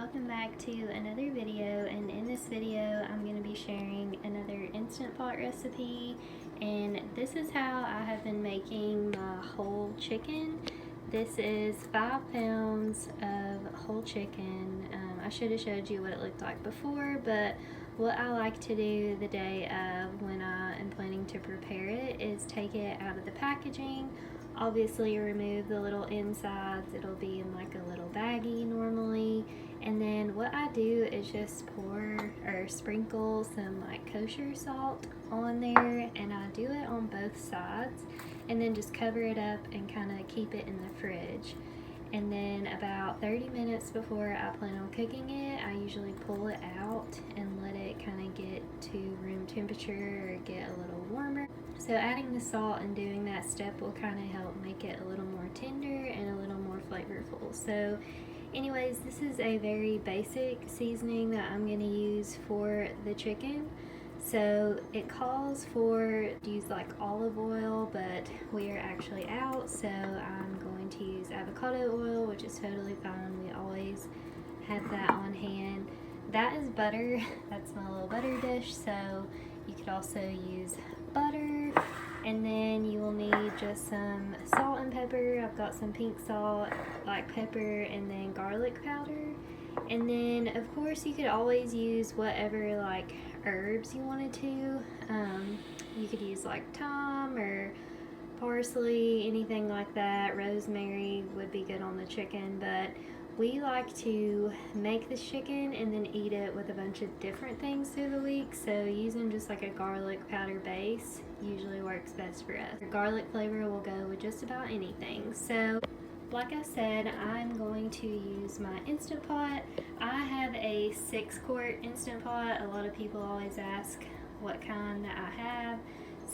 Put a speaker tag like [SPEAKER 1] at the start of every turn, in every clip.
[SPEAKER 1] welcome back to another video, and in this video I'm going to be sharing another Instant Pot recipe, and this is how I have been making my whole chicken. This is 5 pounds of whole chicken. I should have showed you what it looked like before, but what I like to do the day of when I am planning to prepare it is take it out of the packaging. Obviously remove the little insides. It'll be in like a little baggie normally, and then what I do is just pour or sprinkle some like kosher salt on there, and I do it on both sides, and then just cover it up and kind of keep it in the fridge. And then about 30 minutes before I plan on cooking it, I usually pull it out and let it kind of get to room temperature or get a little warmer. So adding the salt and doing that step will kind of help make it a little more tender and a little more flavorful. So anyways, this is a very basic seasoning that I'm going to use for the chicken. So it calls for to use like olive oil, but we are actually out, so I'm going to use avocado oil, which is totally fine. We always have that on hand. That is butter. That's my little butter dish, so you could also use butter. And then you will need just some salt and pepper. I've got some pink salt, black pepper, and then garlic powder. And then of course you could always use whatever like herbs you wanted to. You could use like thyme or parsley, anything like that. Rosemary would be good on the chicken, but we like to make the chicken and then eat it with a bunch of different things through the week, so using just like a garlic powder base usually works best for us. Garlic flavor will go with just about anything. So like I said, I'm going to use my Instant Pot. I have a 6-quart Instant Pot. A lot of people always ask what kind that I have.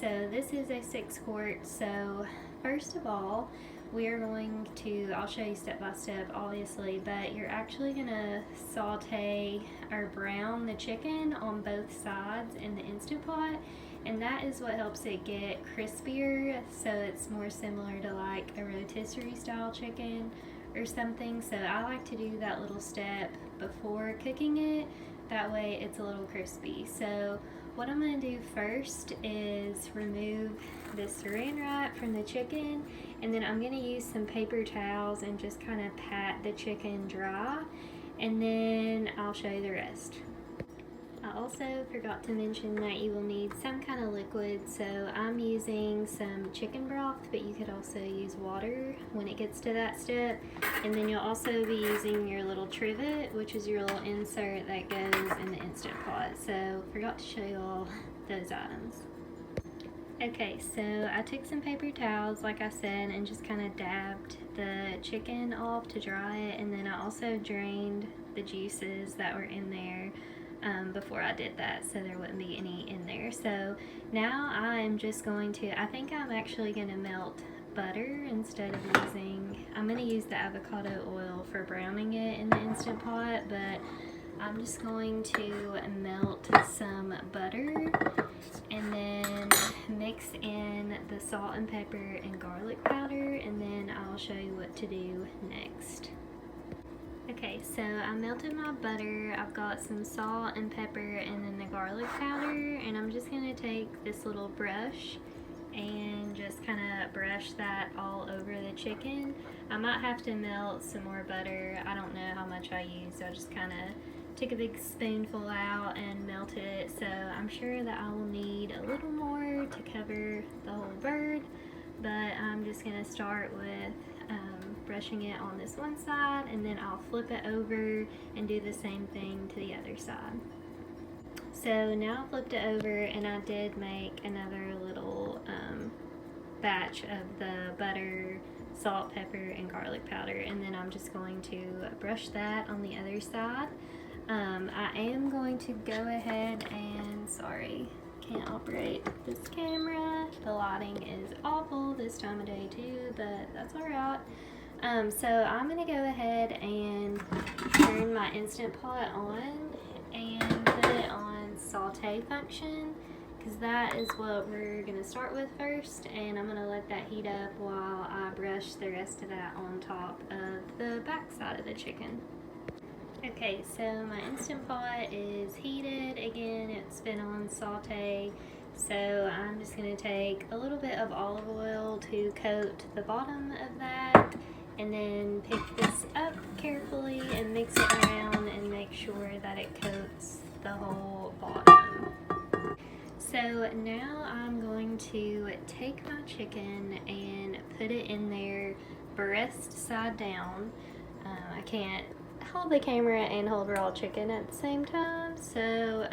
[SPEAKER 1] So this is a 6-quart. So first of all, we are going to, I'll show you step by step obviously, but you're actually gonna saute or brown the chicken on both sides in the Instant Pot, and that is what helps it get crispier, so it's more similar to like a rotisserie style chicken or something. So I like to do that little step before cooking it, that way it's a little crispy. So what I'm going to do first is remove the saran wrap from the chicken, and then I'm going to use some paper towels and just kind of pat the chicken dry, and then I'll show you the rest. I also forgot to mention that you will need some kind of liquid, so I'm using some chicken broth, but you could also use water when it gets to that step. And then you'll also be using your little trivet, which is your little insert that goes in the Instant Pot. So forgot to show you all those items. Okay, so I took some paper towels, like I said, and just kind of dabbed the chicken off to dry it, and then I also drained the juices that were in there before I did that, so there wouldn't be any in there. So now I'm just going to, I think I'm actually going to melt butter instead of I'm going to use the avocado oil for browning it in the Instant Pot, but I'm just going to melt some butter and then mix in the salt and pepper and garlic powder, and then I'll show you what to do next. Okay, so I melted my butter, I've got some salt and pepper and then the garlic powder, and I'm just going to take this little brush and just kind of brush that all over the chicken. I might have to melt some more butter. I don't know how much I used. I just kind of took a big spoonful out and melted it, so I'm sure that I will need a little more to cover the whole bird, but I'm just going to start with brushing it on this one side, and then I'll flip it over and do the same thing to the other side. So now I flipped it over, and I did make another little batch of the butter, salt, pepper, and garlic powder, and then I'm just going to brush that on the other side. I am going to go ahead and, sorry, can't operate this camera. The lighting is awful this time of day too, but that's alright. So I'm going to go ahead and turn my Instant Pot on and put it on saute function, because that is what we're going to start with first, and I'm going to let that heat up while I brush the rest of that on top of the back side of the chicken. Okay, so my Instant Pot is heated. Again, it's been on saute. So I'm just going to take a little bit of olive oil to coat the bottom of that, and then pick this up carefully and mix it around and make sure that it coats the whole bottom. So now I'm going to take my chicken and put it in there breast side down. I can't hold the camera and hold raw chicken at the same time, so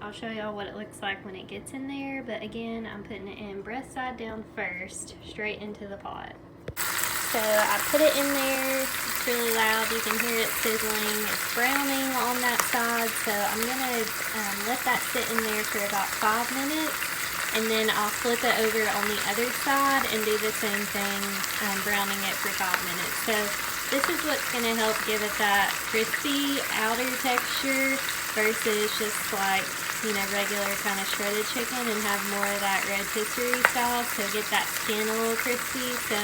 [SPEAKER 1] I'll show y'all what it looks like when it gets in there. But again, I'm putting it in breast side down first, straight into the pot. So I put it in there. It's really loud. You can hear it sizzling. It's browning on that side. So I'm going to let that sit in there for about 5 minutes. And then I'll flip it over on the other side and do the same thing, browning it for 5 minutes. So this is what's going to help give it that crispy outer texture versus just like, you know, regular kind of shredded chicken, and have more of that rotisserie style. So get that skin a little crispy. So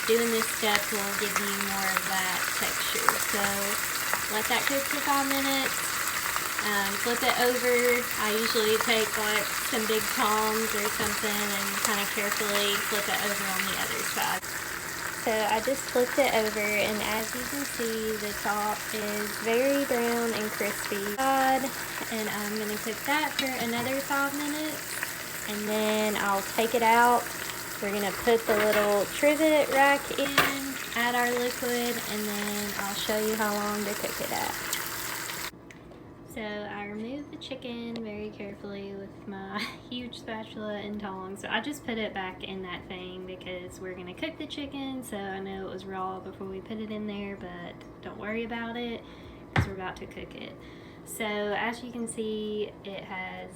[SPEAKER 1] doing this step will give you more of that texture. So let that cook for 5 minutes. Flip it over. I usually take like some big tongs or something and kind of carefully flip it over on the other side. So I just flipped it over, and as you can see, the top is very brown and crispy. And I'm going to cook that for another 5 minutes, and then I'll take it out. We're going to put the little trivet rack in, add our liquid, and then I'll show you how long to cook it at. So I removed the chicken very carefully with my huge spatula and tongs. So I just put it back in that thing because we're going to cook the chicken. So I know it was raw before we put it in there, but don't worry about it because we're about to cook it. So as you can see, it has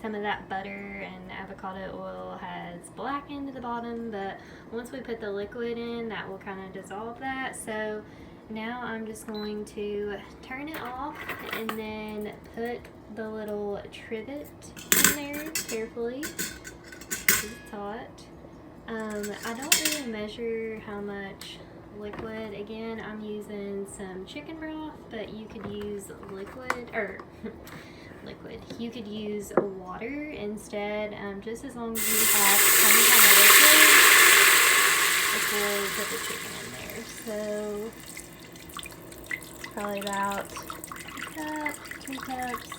[SPEAKER 1] some of that butter and avocado oil has blackened the bottom, but once we put the liquid in, that will kind of dissolve that. So now I'm just going to turn it off and then put the little trivet in there carefully. It's hot. I don't really measure how much liquid. Again, I'm using some chicken broth, but you could use liquid, or liquid. You could use water instead, just as long as you have some kind of liquid before you put the chicken in there. So probably about a cup, 2 cups.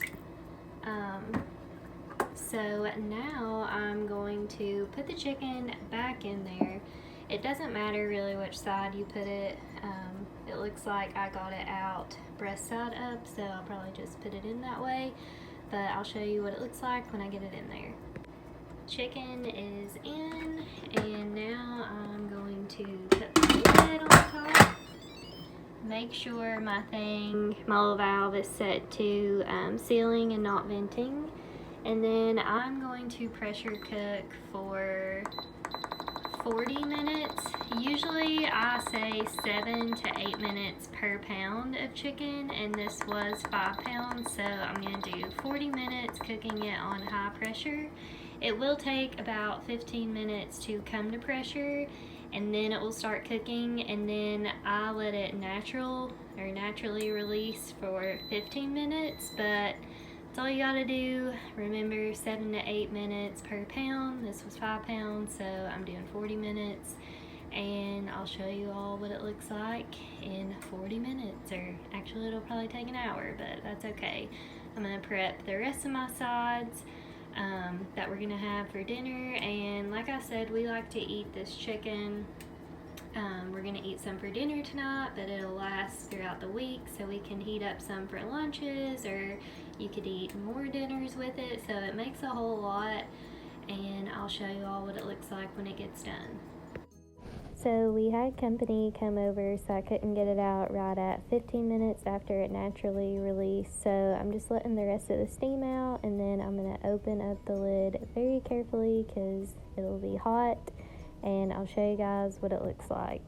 [SPEAKER 1] So now I'm going to put the chicken back in there. It doesn't matter really which side you put it. It looks like I got it out breast side up, so I'll probably just put it in that way. But I'll show you what it looks like when I get it in there. Chicken is in, and now I'm going to put my lid on top. Make sure my little valve is set to sealing and not venting. And then I'm going to pressure cook for 40 minutes. Usually I say 7 to 8 minutes per pound of chicken, and this was 5 pounds, so I'm going to do 40 minutes cooking it on high pressure. It will take about 15 minutes to come to pressure, and then it will start cooking, and then I let it naturally release for 15 minutes, but that's all you gotta do. Remember, 7 to 8 minutes per pound. This was 5 pounds, so I'm doing 40 minutes, and I'll show you all what it looks like in 40 minutes, or actually it'll probably take an hour, but that's okay. I'm gonna prep the rest of my sides that we're gonna have for dinner, and like I said, we like to eat this chicken. We're gonna eat some for dinner tonight, but it'll last throughout the week, so we can heat up some for lunches, or you could eat more dinners with it, so it makes a whole lot, and I'll show you all what it looks like when it gets done. So we had company come over, so I couldn't get it out right at 15 minutes after it naturally released, so I'm just letting the rest of the steam out, and then I'm going to open up the lid very carefully because it'll be hot, and I'll show you guys what it looks like.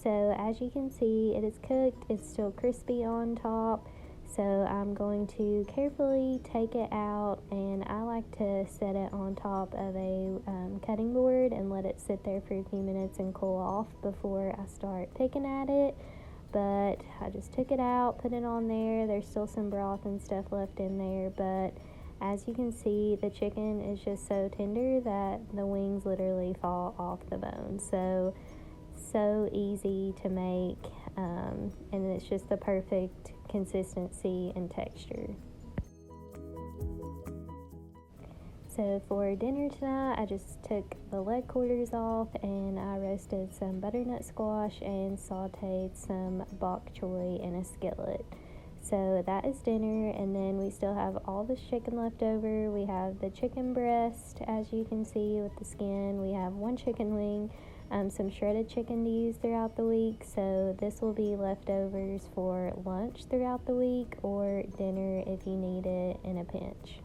[SPEAKER 1] So as you can see, it is cooked. It's still crispy on top. So I'm going to carefully take it out, and I like to set it on top of a cutting board and let it sit there for a few minutes and cool off before I start picking at it. But I just took it out, put it on there. There's still some broth and stuff left in there, but as you can see, the chicken is just so tender that the wings literally fall off the bone. So easy to make, and it's just the perfect consistency and texture. So for dinner tonight, I just took the leg quarters off and I roasted some butternut squash and sauteed some bok choy in a skillet. So that is dinner, and then we still have all this chicken left over. We have the chicken breast, as you can see, with the skin. We have one chicken wing, some shredded chicken to use throughout the week. So this will be leftovers for lunch throughout the week or dinner if you need it in a pinch.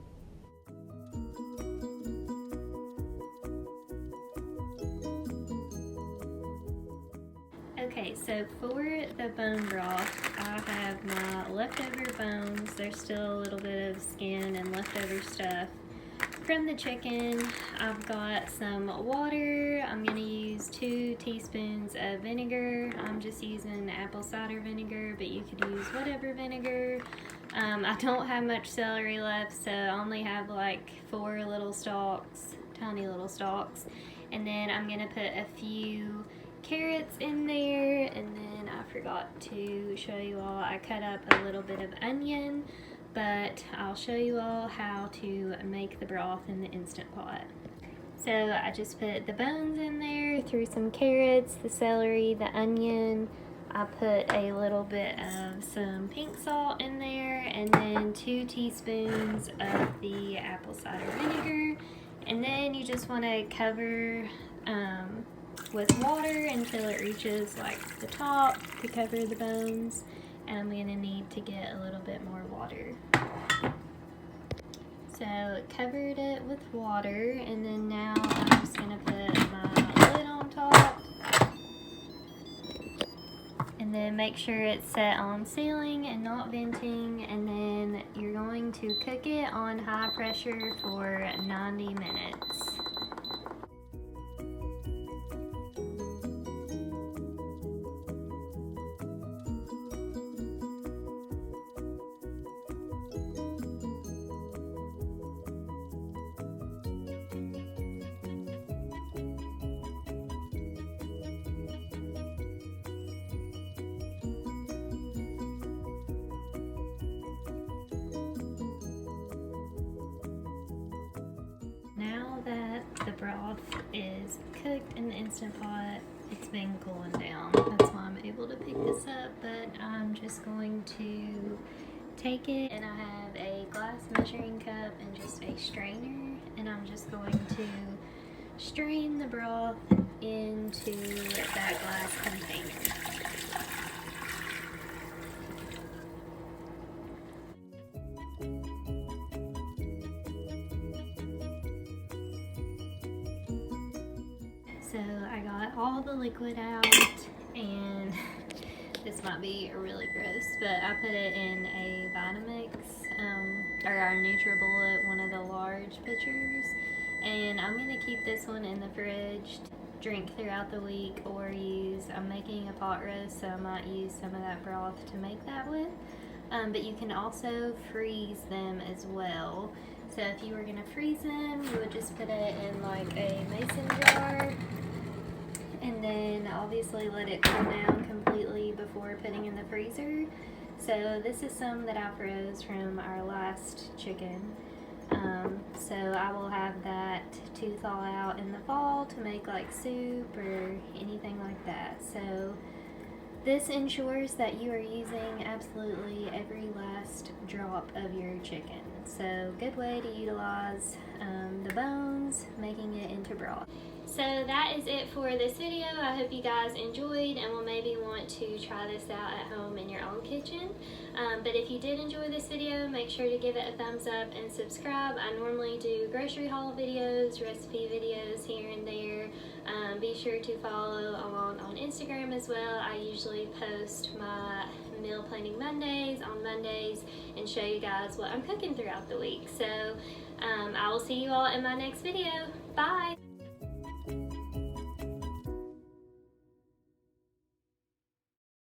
[SPEAKER 1] Okay, so for the bone broth, I have my leftover bones. There's still a little bit of skin and leftover stuff from the chicken. I've got some water. I'm going to use 2 teaspoons of vinegar. I'm just using apple cider vinegar, but you could use whatever vinegar. I don't have much celery left, so I only have like 4 little stalks, tiny little stalks. And then I'm going to put a few carrots in there, and then I forgot to show you all, I cut up a little bit of onion, but I'll show you all how to make the broth in the Instant Pot. So I just put the bones in there, threw some carrots, the celery, the onion. I put a little bit of some pink salt in there, and then 2 teaspoons of the apple cider vinegar. And then you just want to cover with water until it reaches like the top to cover the bones, and I'm going to need to get a little bit more water. So covered it with water, and then now I'm just going to put my lid on top, and then make sure it's set on sealing and not venting, and then you're going to cook it on high pressure for 90 minutes. Now that the broth is cooked in the Instant Pot, it's been cooling down. That's why I'm able to pick this up, but I'm just going to take it, and I have a glass measuring cup and just a strainer, and I'm just going to strain the broth into that glass container. So I got all the liquid out, and this might be really gross, but I put it in a Vitamix, or our NutriBullet, one of the large pitchers, and I'm going to keep this one in the fridge to drink throughout the week, or use, I'm making a pot roast, so I might use some of that broth to make that with, but you can also freeze them as well. So if you were going to freeze them, you would just put it in like a mason jar, and then obviously let it cool down completely before putting in the freezer. So this is some that I froze from our last chicken. So I will have that to thaw out in the fall to make like soup or anything like that. So this ensures that you are using absolutely every last drop of your chicken. So good way to utilize the bones, making it into broth. So that is it for this video. I hope you guys enjoyed and will maybe want to try this out at home in your own kitchen. But if you did enjoy this video, make sure to give it a thumbs up and subscribe. I normally do grocery haul videos, recipe videos here and there. Be sure to follow along on Instagram as well. I usually post my meal Planning Mondays on Mondays and show you guys what I'm cooking throughout the week. So I will see you all in my next video. Bye!